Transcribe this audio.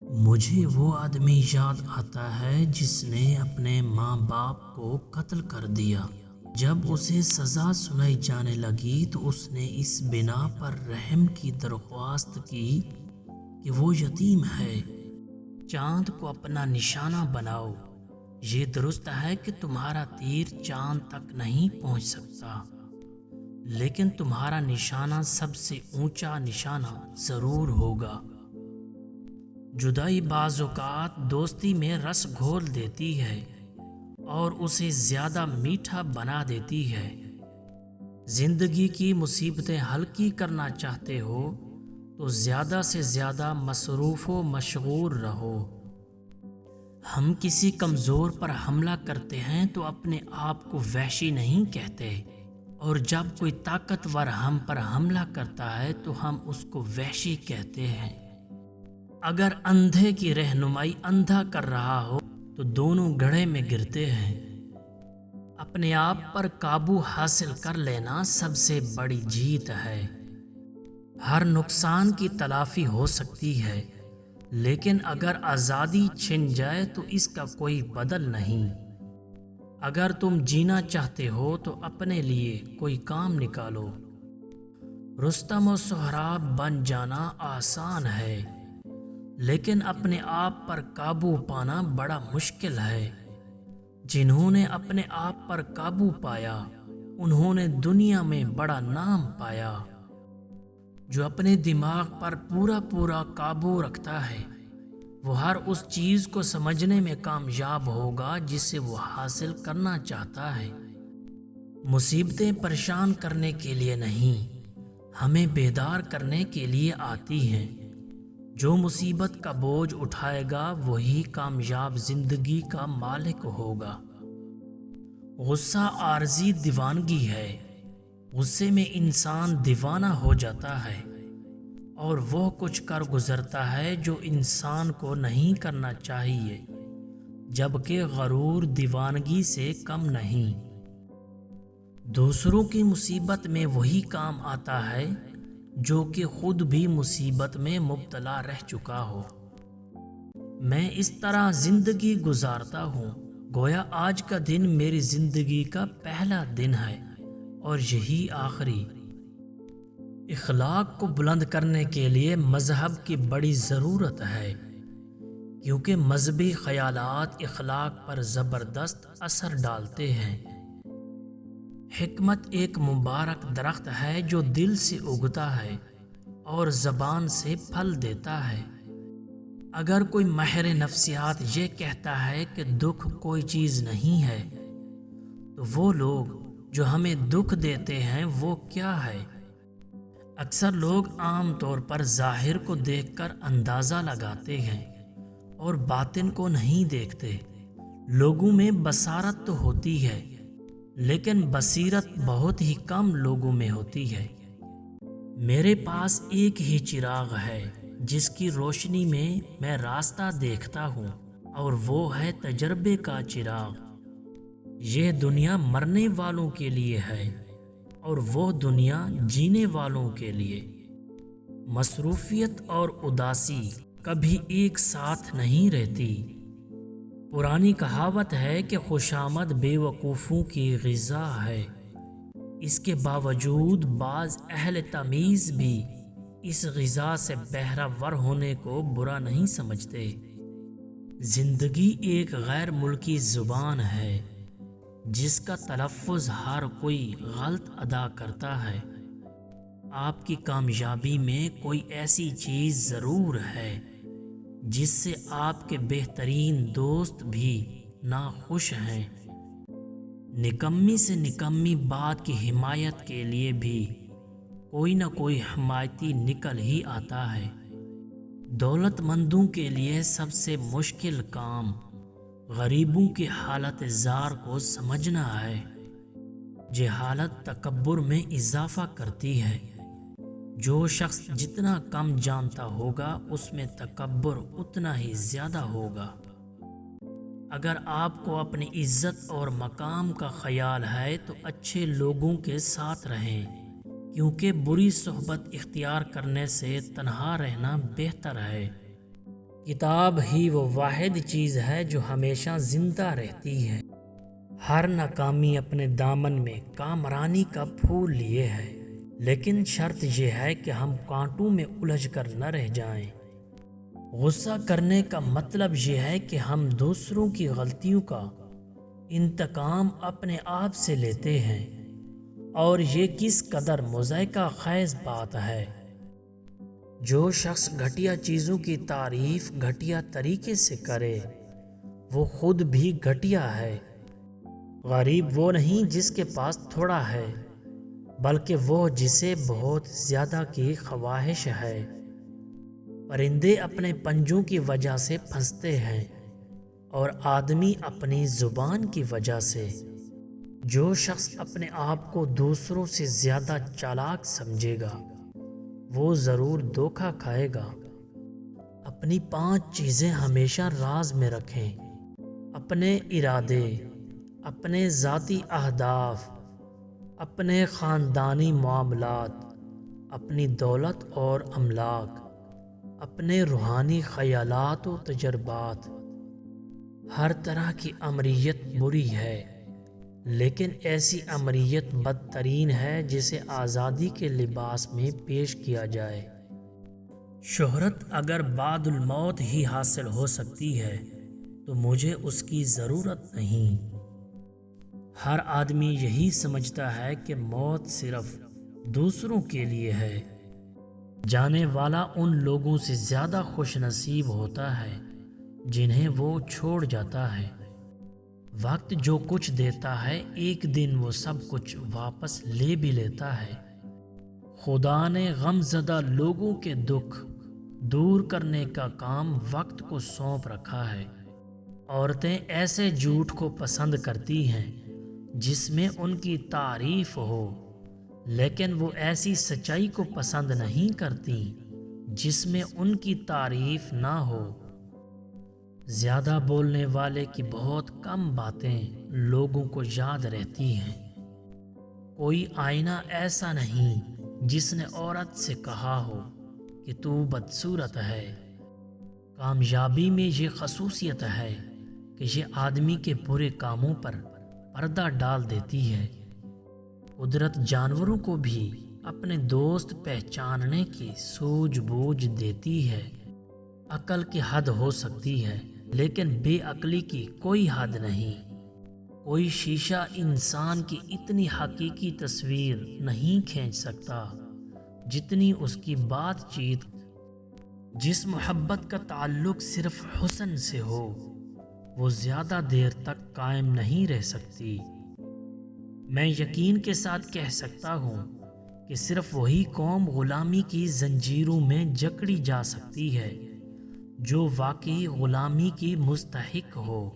مجھے وہ آدمی یاد آتا ہے جس نے اپنے ماں باپ کو قتل کر دیا۔ جب اسے سزا سنائی جانے لگی تو اس نے اس بنا پر رحم کی درخواست کی کہ وہ یتیم ہے۔ چاند کو اپنا نشانہ بناؤ۔ یہ درست ہے کہ تمہارا تیر چاند تک نہیں پہنچ سکتا، لیکن تمہارا نشانہ سب سے اونچا نشانہ ضرور ہوگا۔ جدائی بعض اوقات دوستی میں رس گھول دیتی ہے اور اسے زیادہ میٹھا بنا دیتی ہے۔ زندگی کی مصیبتیں ہلکی کرنا چاہتے ہو تو زیادہ سے زیادہ مصروف و مشغول رہو۔ ہم کسی کمزور پر حملہ کرتے ہیں تو اپنے آپ کو وحشی نہیں کہتے، اور جب کوئی طاقتور ہم پر حملہ کرتا ہے تو ہم اس کو وحشی کہتے ہیں۔ اگر اندھے کی رہنمائی اندھا کر رہا ہو تو دونوں گڑھے میں گرتے ہیں۔ اپنے آپ پر قابو حاصل کر لینا سب سے بڑی جیت ہے۔ ہر نقصان کی تلافی ہو سکتی ہے، لیکن اگر آزادی چھن جائے تو اس کا کوئی بدل نہیں۔ اگر تم جینا چاہتے ہو تو اپنے لیے کوئی کام نکالو۔ رستم و سہراب بن جانا آسان ہے، لیکن اپنے آپ پر قابو پانا بڑا مشکل ہے۔ جنہوں نے اپنے آپ پر قابو پایا انہوں نے دنیا میں بڑا نام پایا۔ جو اپنے دماغ پر پورا قابو رکھتا ہے وہ ہر اس چیز کو سمجھنے میں کامیاب ہوگا جسے وہ حاصل کرنا چاہتا ہے۔ مصیبتیں پریشان کرنے کے لیے نہیں، ہمیں بیدار کرنے کے لیے آتی ہیں۔ جو مصیبت کا بوجھ اٹھائے گا وہی کامیاب زندگی کا مالک ہوگا۔ غصہ عارضی دیوانگی ہے۔ غصے میں انسان دیوانہ ہو جاتا ہے اور وہ کچھ کر گزرتا ہے جو انسان کو نہیں کرنا چاہیے، جبکہ غرور دیوانگی سے کم نہیں۔ دوسروں کی مصیبت میں وہی کام آتا ہے جو کہ خود بھی مصیبت میں مبتلا رہ چکا ہو۔ میں اس طرح زندگی گزارتا ہوں گویا آج کا دن میری زندگی کا پہلا دن ہے اور یہی آخری۔ اخلاق کو بلند کرنے کے لیے مذہب کی بڑی ضرورت ہے، کیونکہ مذہبی خیالات اخلاق پر زبردست اثر ڈالتے ہیں۔ حکمت ایک مبارک درخت ہے جو دل سے اگتا ہے اور زبان سے پھل دیتا ہے۔ اگر کوئی ماہر نفسیات یہ کہتا ہے کہ دکھ کوئی چیز نہیں ہے، تو وہ لوگ جو ہمیں دکھ دیتے ہیں وہ کیا ہے؟ اکثر لوگ عام طور پر ظاہر کو دیکھ کر اندازہ لگاتے ہیں اور باطن کو نہیں دیکھتے۔ لوگوں میں بصارت تو ہوتی ہے، لیکن بصیرت بہت ہی کم لوگوں میں ہوتی ہے۔ میرے پاس ایک ہی چراغ ہے جس کی روشنی میں راستہ دیکھتا ہوں، اور وہ ہے تجربے کا چراغ۔ یہ دنیا مرنے والوں کے لیے ہے اور وہ دنیا جینے والوں کے لیے۔ مصروفیت اور اداسی کبھی ایک ساتھ نہیں رہتی۔ پرانی کہاوت ہے کہ خوشامد بے وقوفوں کی غذا ہے۔ اس کے باوجود بعض اہل تمیز بھی اس غذا سے بہرہ ور ہونے کو برا نہیں سمجھتے۔ زندگی ایک غیر ملکی زبان ہے جس کا تلفظ ہر کوئی غلط ادا کرتا ہے۔ آپ کی کامیابی میں کوئی ایسی چیز ضرور ہے جس سے آپ کے بہترین دوست بھی ناخوش ہیں۔ نکمی سے نکمی بات کی حمایت کے لیے بھی کوئی نہ کوئی حمایتی نکل ہی آتا ہے۔ دولت مندوں کے لیے سب سے مشکل کام غریبوں کی حالت زار کو سمجھنا ہے۔ یہ حالت تکبر میں اضافہ کرتی ہے۔ جو شخص جتنا کم جانتا ہوگا اس میں تکبر اتنا ہی زیادہ ہوگا۔ اگر آپ کو اپنی عزت اور مقام کا خیال ہے تو اچھے لوگوں کے ساتھ رہیں، کیونکہ بری صحبت اختیار کرنے سے تنہا رہنا بہتر ہے۔ کتاب ہی وہ واحد چیز ہے جو ہمیشہ زندہ رہتی ہے۔ ہر ناکامی اپنے دامن میں کامرانی کا پھول لیے ہے، لیکن شرط یہ ہے کہ ہم کانٹوں میں الجھ کر نہ رہ جائیں۔ غصہ کرنے کا مطلب یہ ہے کہ ہم دوسروں کی غلطیوں کا انتقام اپنے آپ سے لیتے ہیں، اور یہ کس قدر مضحکہ خیز بات ہے۔ جو شخص گھٹیا چیزوں کی تعریف گھٹیا طریقے سے کرے وہ خود بھی گھٹیا ہے۔ غریب وہ نہیں جس کے پاس تھوڑا ہے، بلکہ وہ جسے بہت زیادہ کی خواہش ہے۔ پرندے اپنے پنجوں کی وجہ سے پھنستے ہیں اور آدمی اپنی زبان کی وجہ سے۔ جو شخص اپنے آپ کو دوسروں سے زیادہ چالاک سمجھے گا وہ ضرور دھوکہ کھائے گا۔ اپنی 5 چیزیں ہمیشہ راز میں رکھیں: اپنے ارادے، اپنے ذاتی اہداف، اپنے خاندانی معاملات، اپنی دولت اور املاک، اپنے روحانی خیالات و تجربات۔ ہر طرح کی امریت بری ہے، لیکن ایسی امریت بدترین ہے جسے آزادی کے لباس میں پیش کیا جائے۔ شہرت اگر بعد الموت ہی حاصل ہو سکتی ہے تو مجھے اس کی ضرورت نہیں۔ ہر آدمی یہی سمجھتا ہے کہ موت صرف دوسروں کے لیے ہے۔ جانے والا ان لوگوں سے زیادہ خوش نصیب ہوتا ہے جنہیں وہ چھوڑ جاتا ہے۔ وقت جو کچھ دیتا ہے ایک دن وہ سب کچھ واپس لے بھی لیتا ہے۔ خدا نے غم زدہ لوگوں کے دکھ دور کرنے کا کام وقت کو سونپ رکھا ہے۔ عورتیں ایسے جھوٹ کو پسند کرتی ہیں جس میں ان کی تعریف ہو، لیکن وہ ایسی سچائی کو پسند نہیں کرتی جس میں ان کی تعریف نہ ہو۔ زیادہ بولنے والے کی بہت کم باتیں لوگوں کو یاد رہتی ہیں۔ کوئی آئینہ ایسا نہیں جس نے عورت سے کہا ہو کہ تو بدصورت ہے۔ کامیابی میں یہ خصوصیت ہے کہ یہ آدمی کے برے کاموں پر پردہ ڈال دیتی ہے۔ قدرت جانوروں کو بھی اپنے دوست پہچاننے کی سوجھ بوجھ دیتی ہے۔ عقل کی حد ہو سکتی ہے لیکن بے عقلی کی کوئی حد نہیں۔ کوئی شیشہ انسان کی اتنی حقیقی تصویر نہیں کھینچ سکتا جتنی اس کی بات چیت۔ جس محبت کا تعلق صرف حسن سے ہو وہ زیادہ دیر تک قائم نہیں رہ سکتی۔ میں یقین کے ساتھ کہہ سکتا ہوں کہ صرف وہی قوم غلامی کی زنجیروں میں جکڑی جا سکتی ہے جو واقعی غلامی کی مستحق ہو۔